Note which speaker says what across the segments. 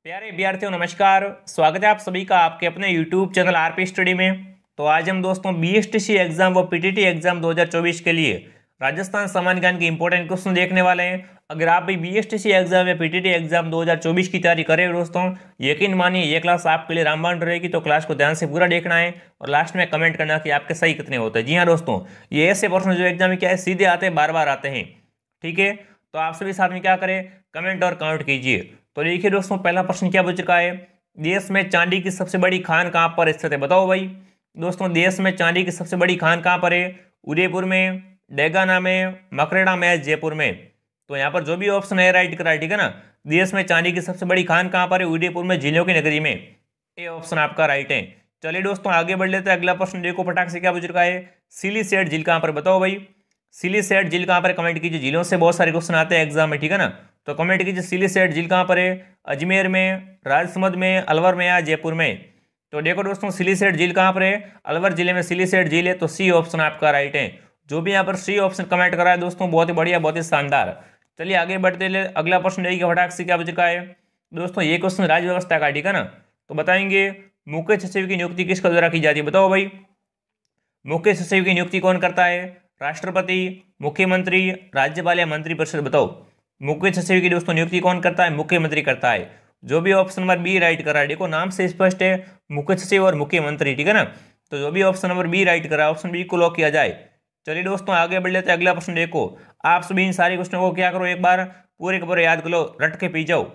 Speaker 1: प्यारे विद्यार्थियों नमस्कार। स्वागत है आप सभी का आपके अपने YouTube चैनल आरपी स्टडी में। तो आज हम दोस्तों बीएसटीसी एग्जाम व पीटीटी एग्जाम 2024 के लिए राजस्थान सामान्य ज्ञान के इंपॉर्टेंट क्वेश्चन देखने वाले हैं। अगर आप भी बीएसटीसी एग्जाम या पीटीटी एग्जाम 2024 की तैयारी कर रहे हो दोस्तों, यकीन मानिए ये क्लास आपके लिए रामबाण रहेगी। तो क्लास को ध्यान से पूरा देखना है और लास्ट में कमेंट करना कि आपके सही कितने होते हैं। जी हाँ दोस्तों, ये ऐसे प्रश्न जो एग्जाम में क्या है सीधे आते हैं, बार बार आते हैं। ठीक है, तो आप सभी साथ में क्या करें, कमेंट और काउंट कीजिए। तो देखिए दोस्तों, पहला प्रश्न क्या पूछ चुका है, देश में चांदी की सबसे बड़ी खान कहाँ पर स्थित है, बताओ भाई। दोस्तों देश में चांदी की सबसे बड़ी खान कहाँ पर है, उदयपुर में, डेगाना में, मकरेड़ा में, जयपुर में। तो यहाँ पर जो भी ऑप्शन है राइट करा है, ठीक है ना। देश में चांदी की सबसे बड़ी खान कहाँ पर है, उदयपुर में, झीलों की नगरी में। ये ऑप्शन आपका राइट है। चलिए दोस्तों आगे बढ़ लेते हैं। अगला प्रश्न देखो फटाक से क्या पूछ रखा है, सिलीसेट झील कहाँ पर, बताओ भाई। सिलीसेट झील कहाँ पर, कमेंट कीजिए। झीलों से बहुत सारे क्वेश्चन आते हैं एग्जाम में, ठीक है ना। तो कमेंट कीजिए सिलीसेट झील कहाँ पर है, अजमेर में, राजसमंद में, अलवर में या जयपुर में। तो देखो दोस्तों सिलीसेट झील कहाँ पर है, अलवर जिले में सिलीसेट झील है। तो सी ऑप्शन आपका राइट है। जो भी यहाँ पर सी ऑप्शन कमेंट करा है दोस्तों, बहुत ही बढ़िया, बहुत ही शानदार। चलिए आगे बढ़ते ले। अगला प्रश्न देखिए फटाक से क्या बचका है दोस्तों, ये क्वेश्चन राज्य व्यवस्था का, ठीक है ना। तो बताएंगे मुख्य सचिव की नियुक्ति किसके द्वारा की जाती है, बताओ भाई। मुख्य सचिव की नियुक्ति कौन करता है, राष्ट्रपति, मुख्यमंत्री, राज्यपाल या मंत्रिपरिषद, बताओ। मुख्य सचिव की दोस्तों नियुक्ति कौन करता है, मुख्यमंत्री करता है। जो भी ऑप्शन नंबर बी राइट कर रहा है, देखो नाम से स्पष्ट है, मुख्य सचिव और मुख्यमंत्री, ठीक है ना। तो जो भी ऑप्शन नंबर बी राइट कर रहा है, ऑप्शन बी को लॉक किया जाए। चलिए दोस्तों आगे बढ़ लेते हैं। अगला प्रश्न देखो, आप सभी इन सारे क्वेश्चनों को क्या करो, एक बार पूरे के पूरे याद कर लो, रट के पी जाओ।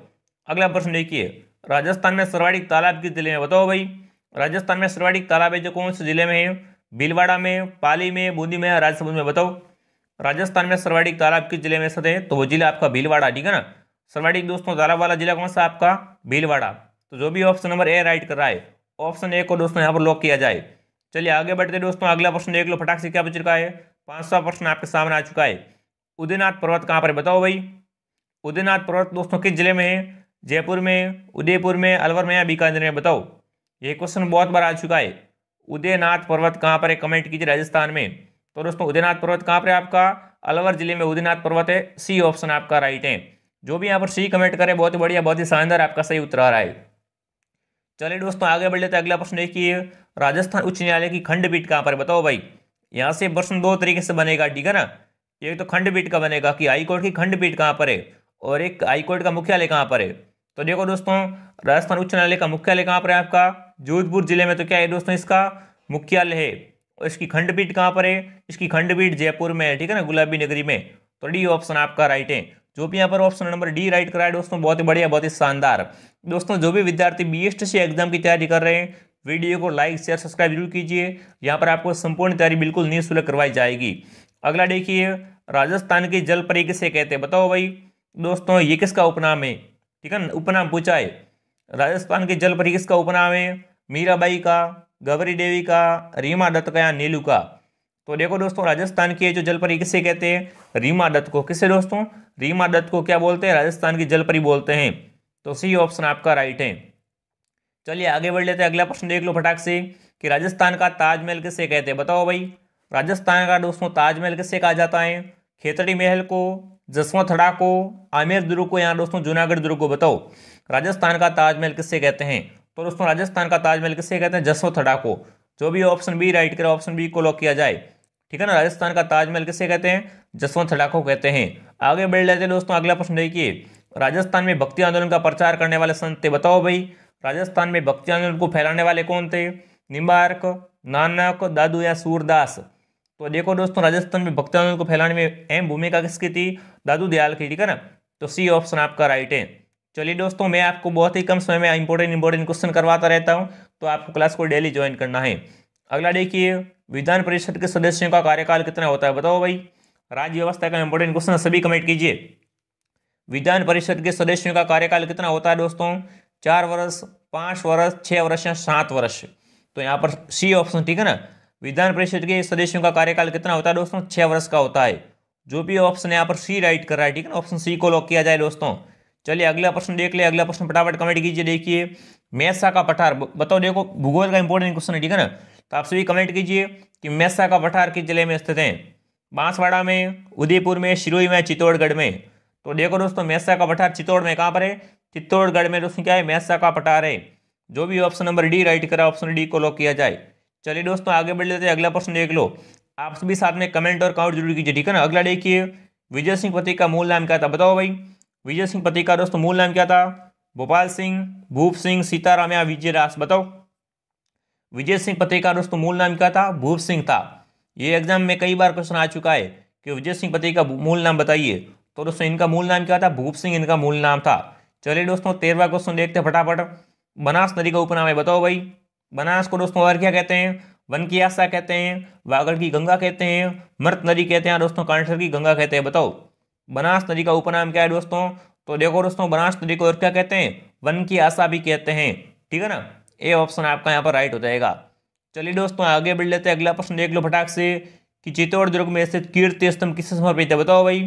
Speaker 1: अगला प्रश्न देखिए, राजस्थान में सर्वाधिक तालाब किस जिले में, बताओ भाई। राजस्थान में सर्वाधिक तालाब है जो कौन से जिले में है, भीलवाड़ा में, पाली में, बूंदी में या राजसमंद में, बताओ। राजस्थान में सर्वाधिक तालाब किस जिले में स्थित है, तो वो जिला आपका भीलवाड़ा, ठीक है ना। सर्वाधिक दोस्तों तालाब वाला जिला कौन सा, आपका भीलवाड़ा। तो जो भी ऑप्शन नंबर ए राइट कर रहा है, ऑप्शन ए को दोस्तों यहाँ पर लॉक किया जाए। चलिए आगे बढ़ते दोस्तों। अगला प्रश्न देख लो फटाक से क्या बच रखा है, 5वां प्रश्न आपके सामने आ चुका है। उदयनाथ पर्वत कहाँ पर है, बताओ भाई। उदयनाथ पर्वत दोस्तों किस जिले में है, जयपुर में, उदयपुर में, अलवर में या बीकानेर में, बताओ। ये क्वेश्चन बहुत बार आ चुका है। उदयनाथ पर्वत कहाँ पर है, कमेंट कीजिए राजस्थान में। तो दोस्तों उदयनाथ पर्वत कहाँ पर है, आपका अलवर जिले में उदयनाथ पर्वत है। सी ऑप्शन आपका राइट है। जो भी यहाँ पर सी कमेंट करे, बहुत ही बढ़िया, बहुत ही शानदार, आपका सही उत्तर आ रहा है। चलिए दोस्तों आगे बढ़ लेते हैं। अगला प्रश्न देखिए, राजस्थान उच्च न्यायालय की खंडपीठ कहाँ पर, बताओ भाई। यहाँ से प्रश्न दो तरीके से बनेगा, ठीक है ना। एक तो खंडपीठ का बनेगा कि हाईकोर्ट की खंडपीठ कहाँ पर है, और एक हाईकोर्ट का मुख्यालय कहाँ पर है। तो देखो दोस्तों, राजस्थान उच्च न्यायालय का मुख्यालय कहाँ पर है, आपका जोधपुर जिले में। तो क्या है दोस्तों, इसका मुख्यालय है। और इसकी खंडपीठ कहाँ पर है, इसकी खंडपीठ जयपुर में है, ठीक है ना, गुलाबी नगरी में। तो डी ऑप्शन आपका राइट है। जो भी यहाँ पर ऑप्शन नंबर डी राइट करा है दोस्तों, बहुत ही बढ़िया, बहुत ही शानदार। दोस्तों जो भी विद्यार्थी बीएसटीसी एग्जाम की तैयारी कर रहे हैं, वीडियो को लाइक शेयर सब्सक्राइब जरूर कीजिए। यहाँ पर आपको संपूर्ण तैयारी बिल्कुल निःशुल्क करवाई जाएगी। अगला देखिए, राजस्थान की जल परी किसे कहते हैं, बताओ भाई। दोस्तों ये किसका उपनाम है, ठीक है ना, उपनाम पूछा है। राजस्थान की जल परी किसका उपनाम है, मीराबाई का, गौरी देवी का, रीमा दत्त का या नीलू का। तो देखो दोस्तों, राजस्थान की जो जलपरी किसे कहते हैं, रीमा दत्त को। किसे दोस्तों, रीमा दत्त को क्या बोलते हैं, राजस्थान की जलपरी बोलते हैं। तो सी ऑप्शन आपका राइट है। चलिए आगे बढ़ लेते हैं। अगला प्रश्न देख लो फटाक से कि राजस्थान का ताजमहल किसे कहते हैं, बताओ भाई। राजस्थान का दोस्तों ताजमहल किसे कहा जाता है, खेतड़ी महल को, जसवंत थड़ा को, आमेर दुर्ग को या दोस्तों जूनागढ़ दुर्ग को, बताओ। राजस्थान का ताजमहल किससे कहते हैं, तो दोस्तों राजस्थान का ताजमहल किससे कहते हैं, जसवंत थड़ा को। जो भी ऑप्शन बी राइट करे, ऑप्शन बी को लॉक किया जाए, ठीक है ना। राजस्थान का ताजमहल किससे कहते हैं, जसवंत थड़ा को कहते हैं। आगे बढ़ लेते हैं दोस्तों। अगला प्रश्न देखिए, राजस्थान में भक्ति आंदोलन का प्रचार करने वाले संत थे, बताओ भाई। राजस्थान में भक्ति आंदोलन को फैलाने वाले कौन थे, निम्बार्क, नानक, दादू या सूरदास। तो देखो दोस्तों, राजस्थान में भक्ति आंदोलन को फैलाने में अहम भूमिका किसकी थी, दादू दयाल की, ठीक है ना। तो सी ऑप्शन आपका राइट है। चलिए दोस्तों, मैं आपको बहुत ही कम समय में इंपॉर्टेंट क्वेश्चन करवाता रहता हूं, तो आपको क्लास को डेली ज्वाइन करना है। अगला देखिए, विधान परिषद के सदस्यों का कार्यकाल कितना होता है, बताओ भाई। राज्य व्यवस्था का इंपॉर्टेंट क्वेश्चन, सभी कमेंट कीजिए। विधान परिषद के सदस्यों का कार्यकाल कितना होता है दोस्तों, 4 वर्ष, 5 वर्ष, 6 वर्ष या 7 वर्ष। तो यहाँ पर सी ऑप्शन, ठीक है ना। विधान परिषद के सदस्यों का कार्यकाल कितना होता है दोस्तों, 6 वर्ष का होता है। जो भी ऑप्शन यहाँ पर सी राइट कर रहा है, ठीक है ना, ऑप्शन सी को लॉक किया जाए दोस्तों। चलिए अगला प्रश्न देख ले। अगला प्रश्न फटाफट कमेंट कीजिए। देखिए, मैसा का पठार, बताओ। देखो भूगोल का इंपॉर्टेंट क्वेश्चन है, ठीक है ना। तो आप सभी कमेंट कीजिए कि मैसा का पठार किस जिले में स्थित है, बांसवाड़ा में, उदयपुर में, सिरोही में, चित्तौड़गढ़ में। तो देखो दोस्तों, मैसा का पठार चित्तौड़ में कहाँ पर है, चित्तौड़गढ़ में दोस्तों क्या है, मैसा का पठार है। जो भी ऑप्शन नंबर डी राइट करा, ऑप्शन डी को लॉक किया जाए। चलिए दोस्तों आगे बढ़ लेते हैं, अगला प्रश्न देख लो। आप सभी साथ में कमेंट और काउंट जरूर कीजिए, ठीक है ना। अगला देखिए, विजय सिंह पति का मूल नाम क्या था, बताओ भाई। विजय सिंह पति का दोस्तों मूल नाम क्या था? भोपाल सिंह, भूप सिंह, सीताराम या विजय रास, बताओ। विजय सिंह पति का दोस्तों मूल नाम क्या था? भूप सिंह था। ये एग्जाम में कई बार क्वेश्चन आ चुका है कि विजय सिंह पति का मूल नाम बताइए। तो दोस्तों इनका मूल नाम क्या था? भूप सिंह इनका मूल नाम था। चलिए दोस्तों 13वां क्वेश्चन देखते हैं फटाफट। बनास नदी का उपनाम है, बताओ भाई। बनास को दोस्तों और क्या कहते हैं? वन की आशा कहते हैं, वागड़ की गंगा कहते हैं, मृत नदी कहते हैं, दोस्तों कांठर की गंगा कहते हैं, बताओ। बनास नदी का उपनाम क्या है दोस्तों? तो देखो दोस्तों, बनास नदी को और क्या कहते हैं? वन की आशा भी कहते हैं, ठीक है ना। ए ऑप्शन आपका यहाँ पर राइट हो जाएगा। चलिए दोस्तों आगे बढ़ लेते हैं, अगला प्रश्न देख लो फटाक से कि चित्तौड़ दुर्ग में स्थित कीर्ति स्तंभ किससे समर्पित है, बताओ भाई।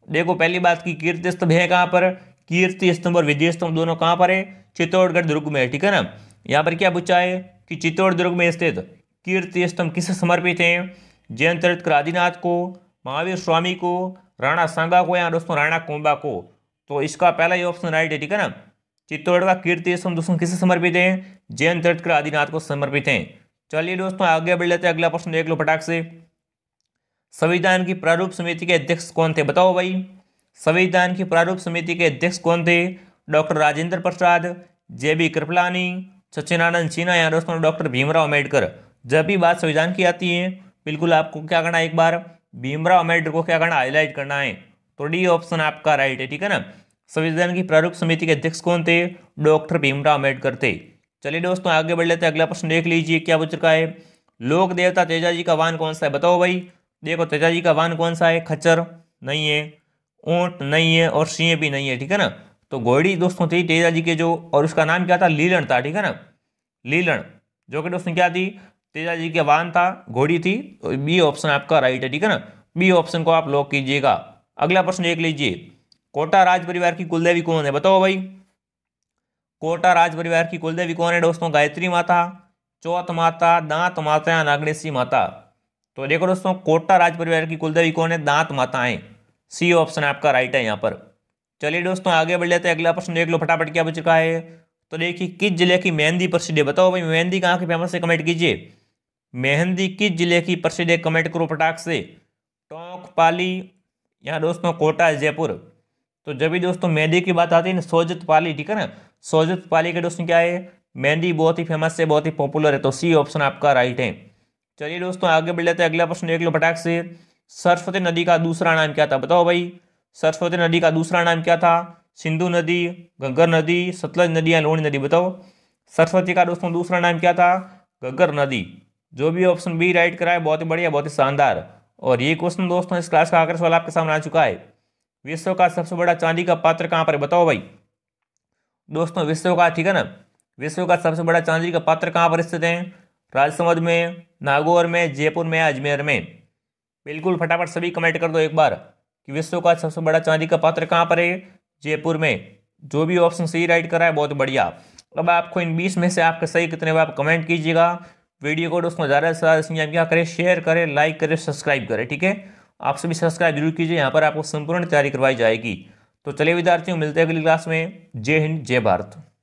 Speaker 1: देखो पहली बात की कीर्ति स्तंभ है कहाँ पर? कीर्ति स्तंभ और विजय स्तंभ दोनों कहाँ पर है? चित्तौड़गढ़ दुर्ग में, ठीक है ना। यहाँ पर क्या पूछा है कि चित्तौड़ दुर्ग में स्थित कीर्ति स्तंभ किससे समर्पित है? जैन तीर्थंकर आदिनाथ को, महावीर स्वामी को, राणा सांगा को, या दोस्तों राणा कुंभा को। तो इसका पहला ही ऑप्शन राइट है, ठीक है ना। चित्तौड़ का कीर्ति स्तंभ दोस्तों किससे समर्पित है? जैन तीर्थंकर आदिनाथ को समर्पित है। चलिए दोस्तों आगे बढ़ लेते हैं, अगला प्रश्न देख लो फटाक से। संविधान की प्रारूप समिति के अध्यक्ष कौन थे, बताओ भाई। संविधान की प्रारूप समिति के अध्यक्ष कौन थे? Doctor Rajendra Prasad, JB. कृपलानी, सच्चिदानंद सिन्हा, या दोस्तों डॉक्टर भीमराव अम्बेडकर। जब भी बात संविधान की आती है बिल्कुल आपको क्या करना है, एक बार भीमराव अम्बेडकर को क्या करना, हाईलाइट करना है। तो डी ऑप्शन आपका राइट है, ठीक है ना। संविधान की प्रारूप समिति के अध्यक्ष कौन थे? डॉक्टर भीमराव अम्बेडकर थे। चलिए दोस्तों आगे बढ़ लेते हैं, अगला प्रश्न देख लीजिए क्या पूछ रखा है। लोक देवता तेजाजी का वाहन कौन सा है, बताओ भाई। देखो तेजाजी का वाहन कौन सा है? खच्चर नहीं है, ऊंट नहीं है, और सिंह भी नहीं है, ठीक है ना। तो घोड़ी दोस्तों थी तेजाजी के जो, और उसका नाम क्या था? लीलन था, ठीक है ना। लीलन, जो कि दोस्तों क्या थी? तेजाजी के वाहन था, घोड़ी थी। तो बी ऑप्शन आपका राइट है, ठीक है ना। बी ऑप्शन को आप लॉक कीजिएगा। अगला प्रश्न देख लीजिए, कोटा राज परिवार की कुलदेवी कौन है, बताओ भाई। कोटा राज परिवार की कुलदेवी कौन है दोस्तों? गायत्री माता, चौथ माता, दांत माता, या नागणेशी माता। तो देखो दोस्तों कोटा राज परिवार की कुलदेवी कौन है? दांत माता है। सी ऑप्शन आपका राइट है यहाँ पर। चलिए दोस्तों आगे बढ़ लेते हैं, अगला प्रश्न देख लो फटाफट क्या बच रहा है। तो देखिए किस जिले की मेहंदी प्रसिद्ध है, बताओ भाई। मेहंदी कहाँ की फेमस है, कमेंट कीजिए। मेहंदी किस जिले की प्रसिद्ध है, कमेंट करो फटाक से। टोंक, पाली, या दोस्तों कोटा, जयपुर। तो जब भी दोस्तों मेहंदी की बात आती है ना, सोजत पाली, ठीक है ना। सोजत पाली के दोस्तों क्या है? मेहंदी बहुत ही फेमस है, बहुत ही पॉपुलर है। तो सी ऑप्शन आपका राइट है। चलिए दोस्तों आगे बढ़ लेते हैं, अगला प्रश्न देख लो फटाक से। सरस्वती नदी का दूसरा नाम क्या था, बताओ भाई। सरस्वती नदी का दूसरा नाम क्या था? सिंधु नदी, घग्गर नदी, सतलज नदी, या लोणी नदी, बताओ। सरस्वती का दोस्तों दूसरा नाम क्या था? घग्गर नदी। जो भी ऑप्शन बी राइट कराए बहुत ही बढ़िया, बहुत ही शानदार। और ये क्वेश्चन दोस्तों इस क्लास का आखिरी सवाल आपके सामने आ चुका है। विश्व का सबसे बड़ा चांदी का पात्र कहाँ पर है, बताओ भाई। दोस्तों विश्व का, ठीक है ना, विश्व का सबसे बड़ा चांदी का पात्र कहाँ पर स्थित है? राजसमंद में, नागौर में, जयपुर में, या अजमेर में। बिल्कुल फटाफट सभी कमेंट कर दो एक बार कि विश्व का सबसे बड़ा चांदी का पात्र कहाँ पर है? जयपुर में। जो भी ऑप्शन सही राइट करा है बहुत बढ़िया। अब आपको इन 20 में से आपके सही कितने हुए आप कमेंट कीजिएगा। वीडियो को दोस्तों ज़्यादा से ज़्यादा क्या करें, शेयर करें, लाइक करें, सब्सक्राइब करें, ठीक है। आप सभी सब्सक्राइब जरूर कीजिए, यहाँ पर आपको संपूर्ण तैयारी करवाई जाएगी। तो चलिए विद्यार्थियों, मिलते हैं अगली क्लास में। जय हिंद, जय भारत।